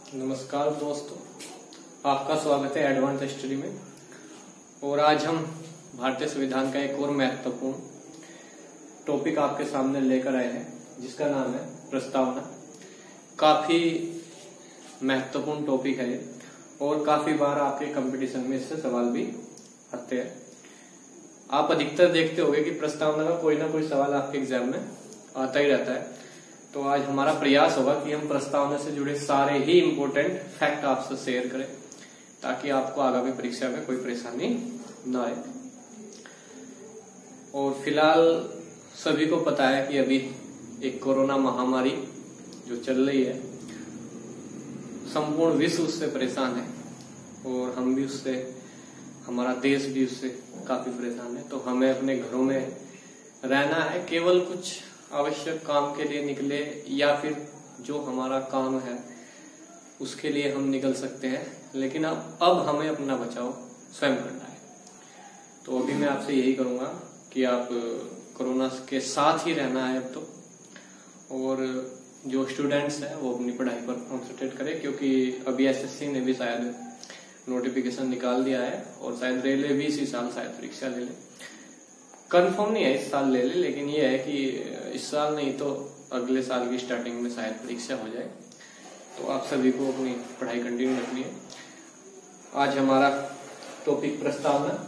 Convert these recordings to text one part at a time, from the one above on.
नमस्कार दोस्तों, आपका स्वागत है एडवांस स्टडी में। और आज हम भारतीय संविधान का एक और महत्वपूर्ण टॉपिक आपके सामने लेकर आए हैं, जिसका नाम है प्रस्तावना। काफी महत्वपूर्ण टॉपिक है ये और काफी बार आपके कंपटीशन में इससे सवाल भी आते हैं। आप अधिकतर देखते होंगे कि प्रस्तावना का कोई ना कोई सवाल आपके एग्जाम में आता ही रहता है। तो आज हमारा प्रयास होगा कि हम प्रस्तावना से जुड़े सारे ही इम्पोर्टेंट फैक्ट आपसे शेयर करें, ताकि आपको आगामी परीक्षा में कोई परेशानी ना आए। और फिलहाल सभी को पता है कि अभी एक कोरोना महामारी जो चल रही है, संपूर्ण विश्व उससे परेशान है और हम भी उससे, हमारा देश भी उससे काफी परेशान है। तो हमें अपने घरों में रहना है, केवल कुछ आवश्यक काम के लिए निकले या फिर जो हमारा काम है उसके लिए हम निकल सकते हैं, लेकिन अब हमें अपना बचाव स्वयं करना है। तो अभी मैं आपसे यही करूंगा कि आप कोरोना के साथ ही रहना है अब तो। और जो स्टूडेंट्स हैं वो अपनी पढ़ाई पर कॉन्सेंट्रेट करें, क्योंकि अभी एसएससी ने भी शायद नोटिफिकेशन निकाल दिया है और शायद रेलवे भी इसी साल शायद परीक्षा ले ले। कंफर्म नहीं है इस साल ले ले, लेकिन ये है कि इस साल नहीं तो अगले साल की स्टार्टिंग में शायद परीक्षा हो जाए। तो आप सभी को अपनी पढ़ाई कंटिन्यू रखनी है। आज हमारा टॉपिक प्रस्तावना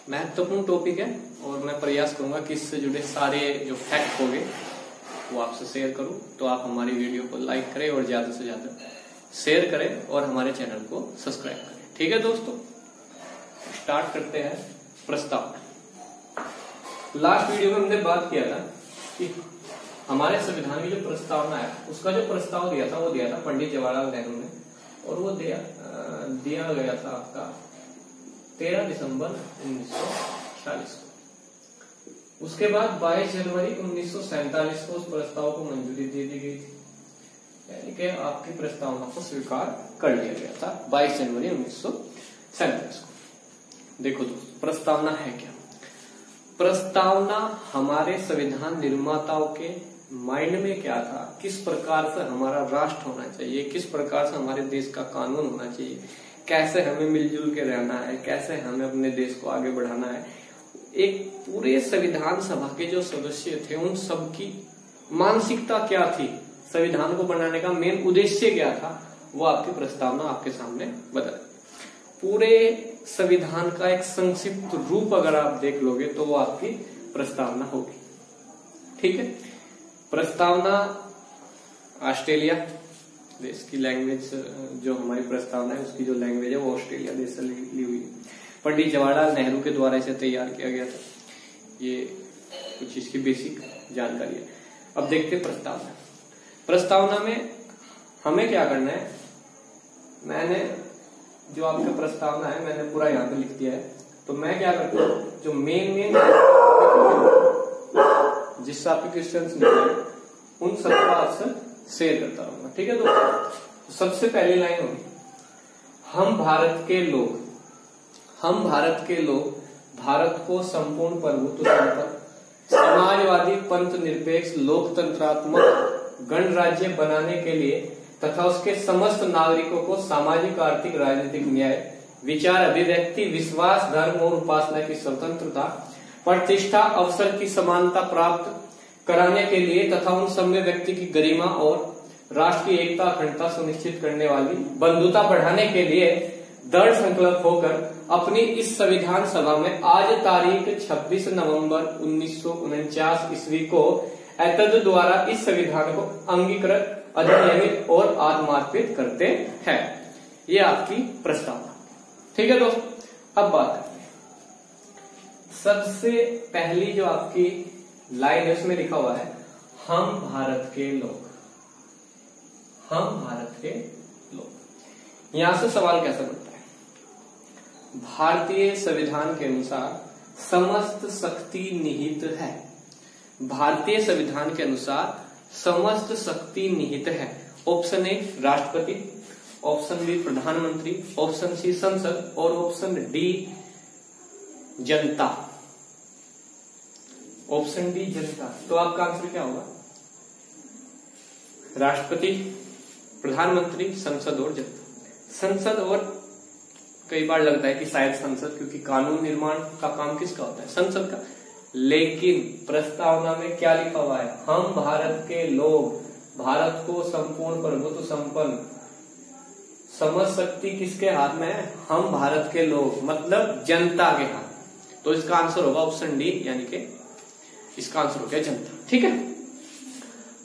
महत्वपूर्ण टॉपिक है और मैं प्रयास करूंगा कि इससे जुड़े सारे जो फैक्ट होंगे वो आपसे शेयर करूं। तो आप हमारी वीडियो को लाइक करें और ज्यादा से ज्यादा शेयर करें और हमारे चैनल को सब्सक्राइब करें। ठीक है दोस्तों, स्टार्ट करते हैं प्रस्तावना। लास्ट वीडियो में हमने बात किया था कि हमारे संविधान की जो प्रस्तावना है उसका जो प्रस्ताव दिया था वो दिया था पंडित जवाहरलाल नेहरू ने, और वो दिया गया था आपका 13 दिसंबर 1940 को। उसके बाद 22 जनवरी 1947 को उस प्रस्ताव को मंजूरी दे दी गई थी, यानी कि आपकी प्रस्तावना को स्वीकार कर लिया गया था 22 जनवरी 1947 को। देखो दोस्तों, प्रस्तावना है क्या? प्रस्तावना हमारे संविधान निर्माताओं के माइंड में क्या था, किस प्रकार से हमारा राष्ट्र होना चाहिए, किस प्रकार से हमारे देश का कानून होना चाहिए, कैसे हमें मिलजुल के रहना है, कैसे हमें अपने देश को आगे बढ़ाना है। एक पूरे संविधान सभा के जो सदस्य थे उन सबकी मानसिकता क्या थी, संविधान को बनाने का मेन उद्देश्य क्या था, वो आपकी प्रस्तावना आपके सामने बता। पूरे संविधान का एक संक्षिप्त रूप अगर आप देख लोगे तो वो आपकी प्रस्तावना होगी। ठीक है, प्रस्तावना ऑस्ट्रेलिया देश की लैंग्वेज, जो हमारी प्रस्तावना है उसकी जो लैंग्वेज है वो ऑस्ट्रेलिया देश से ली हुई है। पंडित जवाहरलाल नेहरू के द्वारा इसे तैयार किया गया था। ये कुछ इसकी बेसिक जानकारी है। अब देखते प्रस्तावना। प्रस्तावना में हमें क्या करना है, मैंने जो आपका प्रस्तावना है मैंने पूरा यहाँ पे लिख दिया है। तो मैं क्या करता हूँ, जो मेन जिससे आपके क्वेश्चंस निकले उन सबको आपसे शेयर करता रहूंगा। ठीक है दोस्तों, सबसे पहली लाइन होगी, हम भारत के लोग भारत को संपूर्ण प्रभुत्व संपन्न समाजवादी पंथ निरपेक्ष लोकतंत्रात्मक गणराज्य बनाने के लिए तथा उसके समस्त नागरिकों को सामाजिक आर्थिक राजनीतिक न्याय, विचार अभिव्यक्ति, विश्वास, धर्म और उपासना की स्वतंत्रता, प्रतिष्ठा, अवसर की समानता प्राप्त कराने के लिए तथा उन सब में व्यक्ति की गरिमा और राष्ट्र की एकता अखंडता सुनिश्चित करने वाली बंधुता बढ़ाने के लिए दृढ़ संकल्प होकर अपनी इस संविधान सभा में आज तारीख 26 नवंबर 1949 ईस्वी को एतद द्वारा इस संविधान को अंगीकृत, अधिनियमित और आत्मार्पित करते हैं। ये आपकी प्रस्तावना। ठीक है दोस्तों, अब बात करते हैं। सबसे पहली जो आपकी लाइन है उसमें लिखा हुआ है, हम भारत के लोग। हम भारत के लोग, यहां से सवाल कैसा बनता है? भारतीय संविधान के अनुसार समस्त शक्ति निहित है। भारतीय संविधान के अनुसार समस्त शक्ति निहित है। ऑप्शन ए राष्ट्रपति, ऑप्शन बी प्रधानमंत्री, ऑप्शन सी संसद और ऑप्शन डी जनता। ऑप्शन डी जनता। तो आपका आंसर क्या होगा? राष्ट्रपति, प्रधानमंत्री, संसद और जनता। संसद, और कई बार लगता है कि शायद संसद, क्योंकि कानून निर्माण का काम किसका होता है? संसद का। लेकिन प्रस्तावना में क्या लिखा हुआ है? हम भारत के लोग, भारत को संपूर्ण प्रभुत्व संपन्न, समझ शक्ति किसके हाथ में है? हम भारत के लोग, मतलब जनता के हाथ। तो इसका आंसर होगा ऑप्शन डी, यानी कि इसका आंसर हो गया जनता। ठीक है।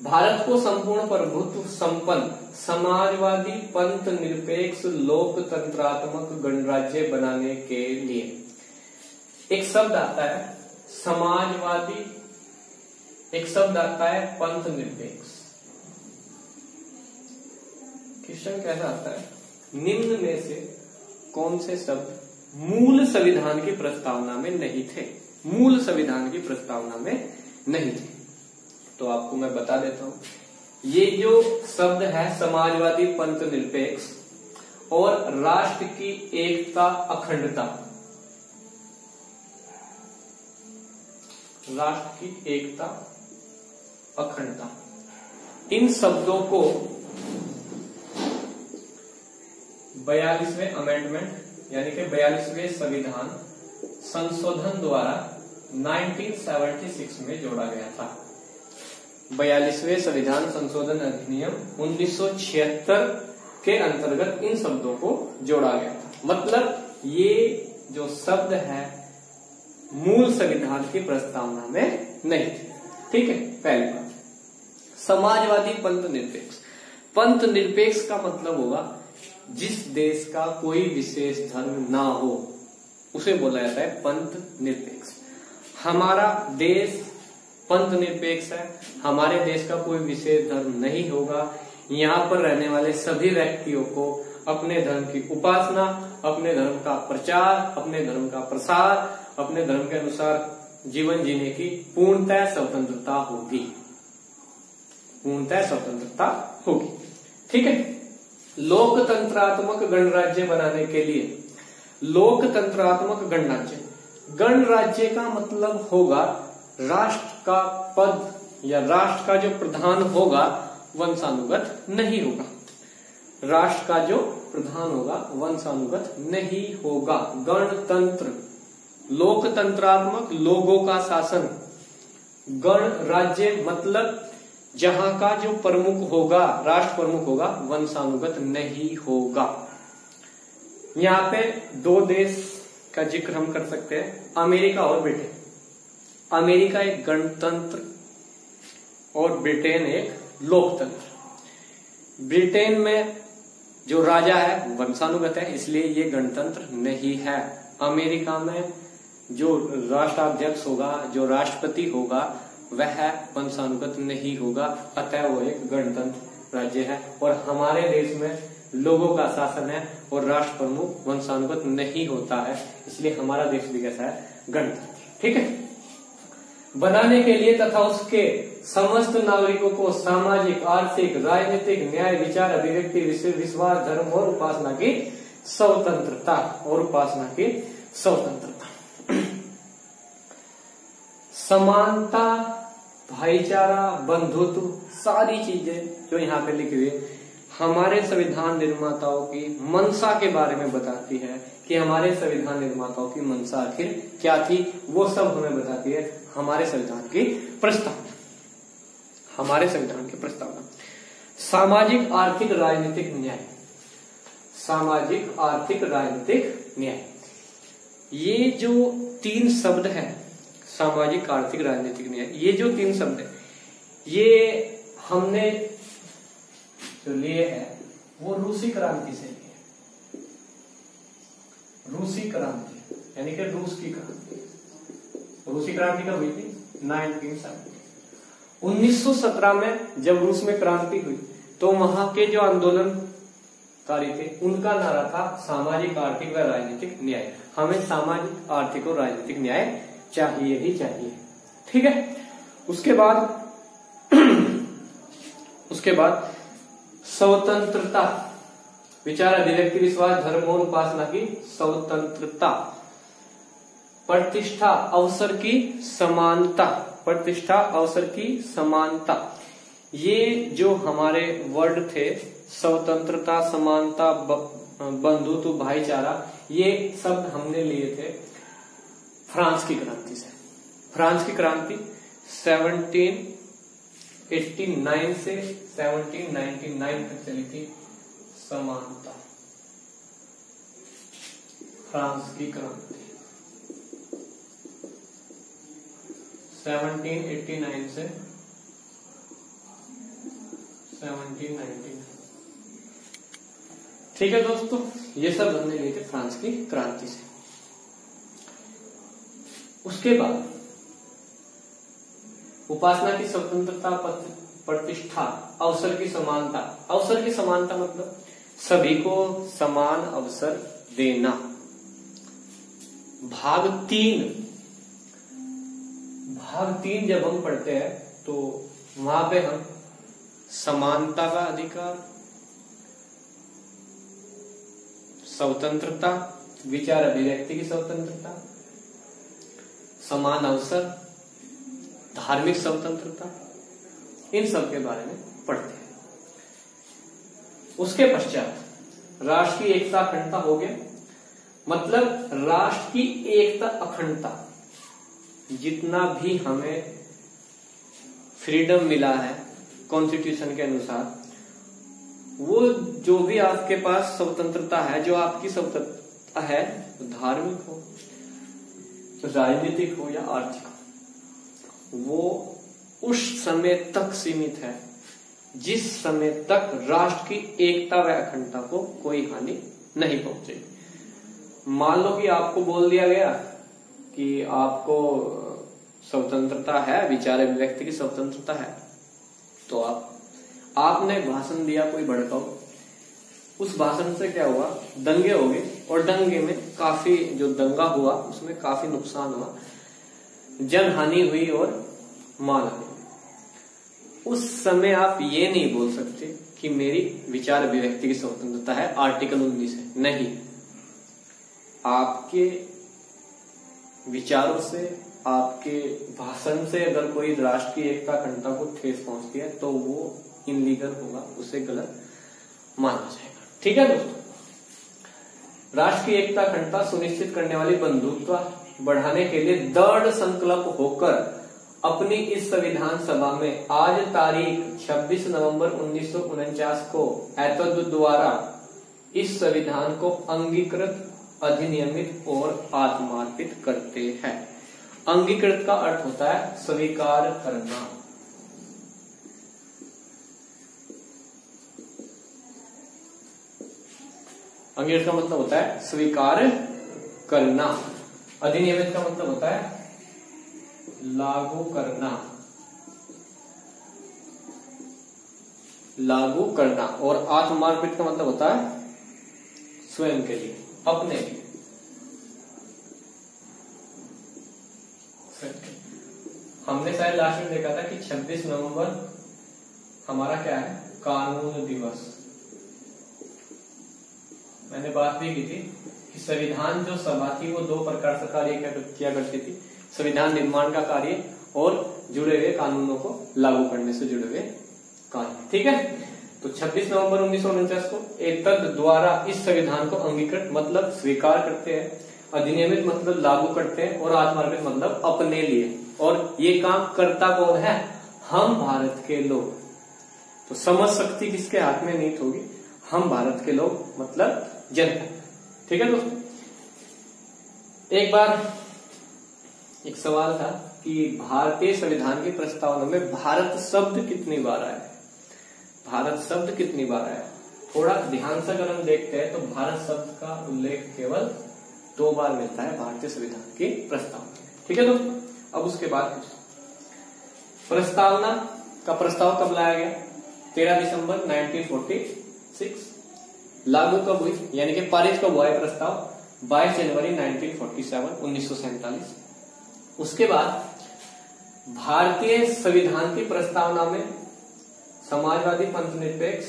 भारत को संपूर्ण प्रभुत्व संपन्न, समाजवादी, पंथ निरपेक्ष, लोकतंत्रात्मक गणराज्य बनाने के लिए एक शब्द आता है समाजवादी, एक शब्द आता है पंथ निरपेक्ष। क्वेश्चन कैसा आता है? निम्न में से कौन से शब्द मूल संविधान की प्रस्तावना में नहीं थे? मूल संविधान की प्रस्तावना में नहीं थे। तो आपको मैं बता देता हूं, ये जो शब्द है समाजवादी, पंथ निरपेक्ष और राष्ट्र की एकता अखंडता, राष्ट्र की एकता अखंडता, इन शब्दों को 42वें अमेंडमेंट यानी कि 42वें संविधान संशोधन द्वारा 1976 में जोड़ा गया था। 42वें संविधान संशोधन अधिनियम 1976 के अंतर्गत इन शब्दों को जोड़ा गया था। मतलब ये जो शब्द है मूल संविधान की प्रस्तावना में नहीं थे। ठीक है। पहली बात, समाजवादी, पंथ निरपेक्ष। पंथ निरपेक्ष का मतलब होगा जिस देश का कोई विशेष धर्म ना हो उसे बोला जाता है पंथ निरपेक्ष। हमारा देश पंथ निरपेक्ष है, हमारे देश का कोई विशेष धर्म नहीं होगा। यहाँ पर रहने वाले सभी व्यक्तियों को अपने धर्म की उपासना, अपने धर्म का प्रचार, अपने धर्म का प्रसार, अपने धर्म के अनुसार जीवन जीने की पूर्णतः स्वतंत्रता होगी, पूर्णतः स्वतंत्रता होगी। ठीक है। लोकतंत्रात्मक गणराज्य बनाने के लिए, लोकतंत्रात्मक गणराज्य, गणराज्य का मतलब होगा राष्ट्र का पद या राष्ट्र का जो प्रधान होगा वंशानुगत नहीं होगा। राष्ट्र का जो प्रधान होगा वंशानुगत नहीं होगा। गणतंत्र, लोकतंत्रात्मक, लोगों का शासन। गणराज्य मतलब जहां का जो प्रमुख होगा, राष्ट्र प्रमुख होगा, वंशानुगत नहीं होगा। यहाँ पे दो देश का जिक्र हम कर सकते हैं, अमेरिका और ब्रिटेन। अमेरिका एक गणतंत्र और ब्रिटेन एक लोकतंत्र। ब्रिटेन में जो राजा है वंशानुगत है, इसलिए ये गणतंत्र नहीं है। अमेरिका में जो राष्ट्राध्यक्ष होगा, जो राष्ट्रपति होगा, वह वंशानुगत नहीं होगा, अतः वो एक गणतंत्र राज्य है। और हमारे देश में लोगों का शासन है और राष्ट्र प्रमुख वंशानुगत नहीं होता है, इसलिए हमारा देश भी कैसा है? गणतंत्र। ठीक है। बनाने के लिए तथा उसके समस्त नागरिकों को सामाजिक, आर्थिक, राजनीतिक, न्याय, विचार, अभिव्यक्ति, विश्वास, धर्म और उपासना की स्वतंत्रता, और उपासना की स्वतंत्रता, समानता, भाईचारा, बंधुत्व, सारी चीजें जो यहाँ पे लिखी हुई हमारे संविधान निर्माताओं की मंशा के बारे में बताती है कि हमारे संविधान निर्माताओं की मंशा आखिर क्या थी, वो सब हमें बताती है हमारे संविधान की प्रस्तावना। हमारे संविधान की प्रस्तावना सामाजिक, आर्थिक, राजनीतिक न्याय। सामाजिक, आर्थिक, राजनीतिक न्याय, ये जो तीन शब्द है, सामाजिक, आर्थिक, राजनीतिक न्याय, ये जो तीन शब्द है, ये हमने जो लिए है वो रूसी क्रांति से लिए। रूसी क्रांति यानी कि रूस की क्रांति। रूसी क्रांति कब हुई थी? 1917 में जब रूस में क्रांति हुई तो वहां के जो आंदोलनकारी थे उनका नारा था सामाजिक, आर्थिक व राजनीतिक न्याय। हमें सामाजिक, आर्थिक और राजनीतिक न्याय चाहिए ही चाहिए। ठीक है। उसके बाद स्वतंत्रता, विचार, अभिव्यक्ति, विश्वास, धर्म और उपासना की स्वतंत्रता। प्रतिष्ठा, अवसर की समानता। प्रतिष्ठा, अवसर की समानता, ये जो हमारे वर्ड थे, स्वतंत्रता, समानता, बंधुत्व, भाईचारा, ये शब्द हमने लिए थे फ्रांस की क्रांति से। फ्रांस की क्रांति 1789 से 1799 तक चली थी। समानता, फ्रांस की क्रांति 1789 से 1799। ठीक है दोस्तों, ये सब हमने लिए थे फ्रांस की क्रांति से। उसके बाद उपासना की स्वतंत्रता, प्रतिष्ठा, अवसर की समानता। अवसर की समानता मतलब सभी को समान अवसर देना। भाग 3 जब हम पढ़ते हैं तो वहां पे हम समानता का अधिकार, स्वतंत्रता, विचार अभिव्यक्ति की स्वतंत्रता, समान अवसर, धार्मिक स्वतंत्रता, इन सब के बारे में पढ़ते हैं। उसके पश्चात राष्ट्र की एकता, अखंडता हो गया। मतलब राष्ट्र की एकता, अखंडता, जितना भी हमें फ्रीडम मिला है कॉन्स्टिट्यूशन के अनुसार, वो जो भी आपके पास स्वतंत्रता है, जो आपकी स्वतंत्रता है, धार्मिक हो, राजनीतिक हो या आर्थिक हो, वो उस समय तक सीमित है जिस समय तक राष्ट्र की एकता व अखंडता को कोई हानि नहीं पहुंचेगी। मान लो कि आपको बोल दिया गया कि आपको स्वतंत्रता है, विचार अभिव्यक्ति की स्वतंत्रता है, तो आपने भाषण दिया कोई भड़काऊ, उस भाषण से क्या हुआ, दंगे हो गए, और दंगे में काफी, जो दंगा हुआ उसमें काफी नुकसान हुआ, जनहानि हुई और मानहानि। उस समय आप ये नहीं बोल सकते कि मेरी विचार अभिव्यक्ति की स्वतंत्रता है आर्टिकल 19 है, नहीं। आपके विचारों से, आपके भाषण से अगर कोई राष्ट्र की एकता, अखंडता को ठेस पहुंचती है तो वो इनलीगल होगा, उसे गलत माना जाएगा। ठीक है दोस्तों, राष्ट्र की एकता, अखंडता सुनिश्चित करने वाली बंधुत्व बढ़ाने के लिए दृढ़ संकल्प होकर अपनी इस संविधान सभा में आज तारीख 26 नवंबर 1949 को एतद द्वारा इस संविधान को अंगीकृत, अधिनियमित और आत्मार्पित करते हैं। अंगीकृत का अर्थ होता है स्वीकार करना। अंगीकृत का मतलब होता है स्वीकार करना। अधिनियमित का मतलब होता है लागू करना, लागू करना। और आत्मार्पित का मतलब होता है स्वयं के लिए, अपने लिए। हमने शायद लास्ट में देखा था कि 26 नवंबर हमारा क्या है, कानून दिवस। मैंने बात भी की थी कि संविधान जो सभा थी वो 2 प्रकार से कार्य किया करती थी, संविधान निर्माण का कार्य और जुड़े हुए कानूनों को लागू करने से जुड़े हुए कार्य। ठीक है, तो 26 नवंबर 1949 को एतद द्वारा इस संविधान को अंगीकृत मतलब स्वीकार करते हैं, अधिनियमित मतलब लागू करते हैं, और आत्मार्पित मतलब अपने लिए। और ये काम करता कौन है, हम भारत के लोग। तो समझ शक्ति किसके हाथ में निहित होगी, हम भारत के लोग मतलब जनता। ठीक है दोस्तों, एक बार एक सवाल था कि भारतीय संविधान की प्रस्तावना में भारत शब्द कितनी बार आया है, भारत शब्द कितनी बार आया है। थोड़ा ध्यान से अगर हम देखते हैं तो भारत शब्द का उल्लेख केवल 2 बार मिलता है भारतीय संविधान की प्रस्तावना। ठीक है दोस्तों, अब उसके बाद प्रस्तावना का प्रस्ताव कब लाया गया, 13 दिसंबर 1946। लागू कब हुई, यानी कि पारित कब हुआ है प्रस्ताव, 22 जनवरी 1947। उसके बाद भारतीय संविधान की प्रस्तावना में समाजवादी, पंथनिरपेक्ष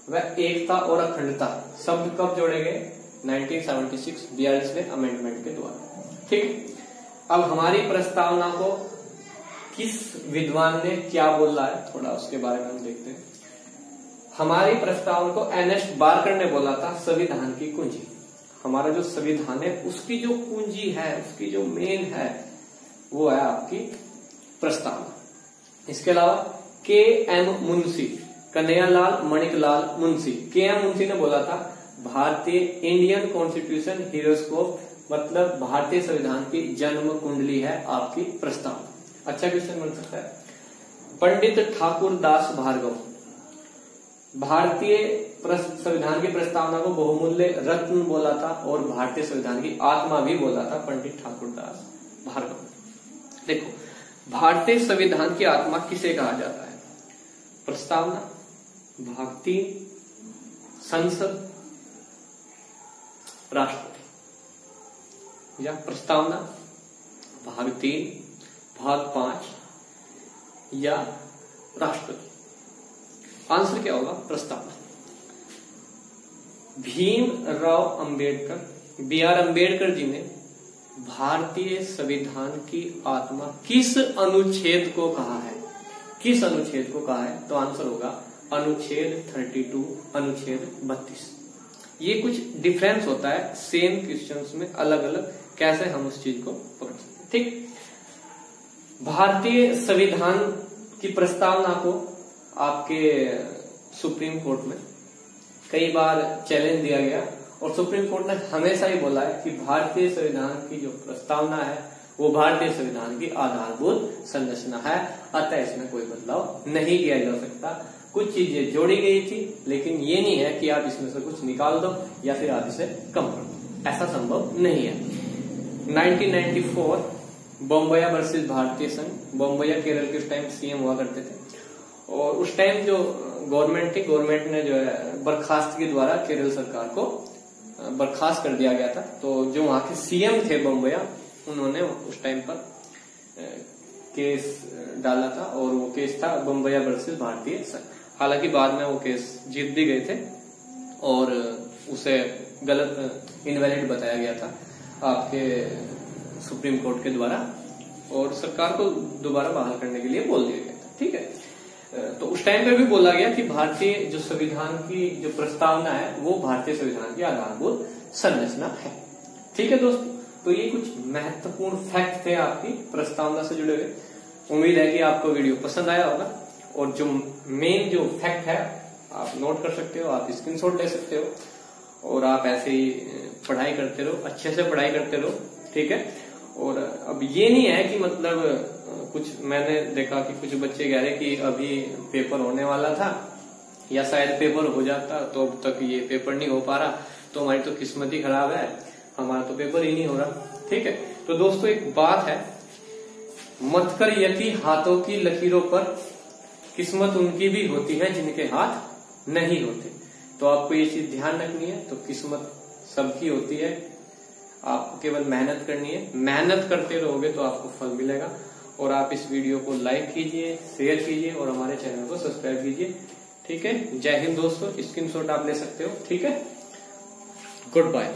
व एकता और अखंडता शब्द कब जोड़े गए, 1976 42वें अमेंडमेंट के द्वारा। ठीक, अब हमारी प्रस्तावना को किस विद्वान ने क्या बोला है, थोड़ा उसके बारे में हम देखते हैं। हमारी प्रस्तावना को एर्नेस्ट बार्कर ने बोला था संविधान की कुंजी। हमारा जो संविधान है उसकी जो कुंजी है, उसकी जो मेन है, वो है आपकी प्रस्तावना। इसके अलावा के एम मुंशी, कन्हैयालाल मणिकलाल मुंशी, के एम मुंशी ने बोला था भारतीय इंडियन कॉन्स्टिट्यूशन हीरोस्कोप, मतलब भारतीय संविधान की जन्म कुंडली है आपकी प्रस्तावना। अच्छा क्वेश्चन बन सकता है। पंडित ठाकुर दास भार्गव, भारतीय संविधान की प्रस्तावना को बहुमूल्य रत्न बोला था और भारतीय संविधान की आत्मा भी बोला था पंडित ठाकुर दास भार्गव। देखो, भारतीय संविधान की आत्मा किसे कहा जाता है? प्रस्तावना, भाग 3 संसद, राष्ट्रपति। या प्रस्तावना, भाग 3 भाग 5 या राष्ट्रपति। आंसर क्या होगा? प्रस्तावना। भीमराव अंबेडकर, बी.आर. अंबेडकर जी ने भारतीय संविधान की आत्मा किस अनुच्छेद को कहा है? किस अनुच्छेद को कहा है? तो आंसर होगा अनुच्छेद 32, अनुच्छेद 32। ये कुछ डिफरेंस होता है सेम क्वेश्चंस में, अलग अलग कैसे हम उस चीज को पकड़ सकते हैं। ठीक, भारतीय संविधान की प्रस्तावना को आपके सुप्रीम कोर्ट में कई बार चैलेंज दिया गया और सुप्रीम कोर्ट ने हमेशा ही बोला है कि भारतीय संविधान की जो प्रस्तावना है वो भारतीय संविधान की आधारभूत संरचना है, अतः इसमें कोई बदलाव नहीं किया जा सकता। कुछ चीजें जोड़ी गई थी, लेकिन ये नहीं है कि आप इसमें से कुछ निकाल दो या फिर आप इसे कम कर दो, ऐसा संभव नहीं है। 1994 बम्बैया वर्सेस भारतीय संघ, बम्बैया केरल के उस टाइम सीएम हुआ करते थे और उस टाइम जो गवर्नमेंट थी, गवर्नमेंट ने जो है बर्खास्तगी द्वारा केरल सरकार को बर्खास्त कर दिया गया था। तो जो वहां के सीएम थे बम्बैया, उन्होंने उस टाइम पर केस डाला था और वो केस था बम्बैया वर्सेस भारतीय संघ। हालांकि बाद में वो केस जीत भी गए थे और उसे गलत इनवैलिड बताया गया था आपके सुप्रीम कोर्ट के द्वारा और सरकार को दोबारा बहाल करने के लिए बोल दिया गया था। ठीक है, तो उस टाइम पे भी बोला गया कि भारतीय जो संविधान की जो प्रस्तावना है वो भारतीय संविधान की आधारभूत संरचना है। ठीक है दोस्तों, तो ये कुछ महत्वपूर्ण फैक्ट थे आपकी प्रस्तावना से जुड़े हुए। उम्मीद है कि आपको वीडियो पसंद आया होगा और जो मेन जो फैक्ट है आप नोट कर सकते हो, आप स्क्रीनशॉट ले सकते हो और आप ऐसे ही पढ़ाई करते रहो, अच्छे से पढ़ाई करते रहो। ठीक है, और अब ये नहीं है कि मतलब कुछ मैंने देखा कि कुछ बच्चे कह रहे कि अभी पेपर होने वाला था या शायद पेपर हो जाता तो अब तक ये पेपर नहीं हो पा रहा, तो हमारी तो किस्मत ही खराब है, हमारा तो पेपर ही नहीं हो रहा। ठीक है, तो दोस्तों एक बात है, मत कर यति हाथों की लकीरों पर, किस्मत उनकी भी होती है जिनके हाथ नहीं होते। तो आपको ये चीज ध्यान रखनी है। तो किस्मत सबकी होती है, आपको केवल मेहनत करनी है, मेहनत करते रहोगे तो आपको फल मिलेगा। और आप इस वीडियो को लाइक कीजिए, शेयर कीजिए और हमारे चैनल को सब्सक्राइब कीजिए। ठीक है, जय हिंद दोस्तों, स्क्रीनशॉट आप ले सकते हो। ठीक है, गुड बाय।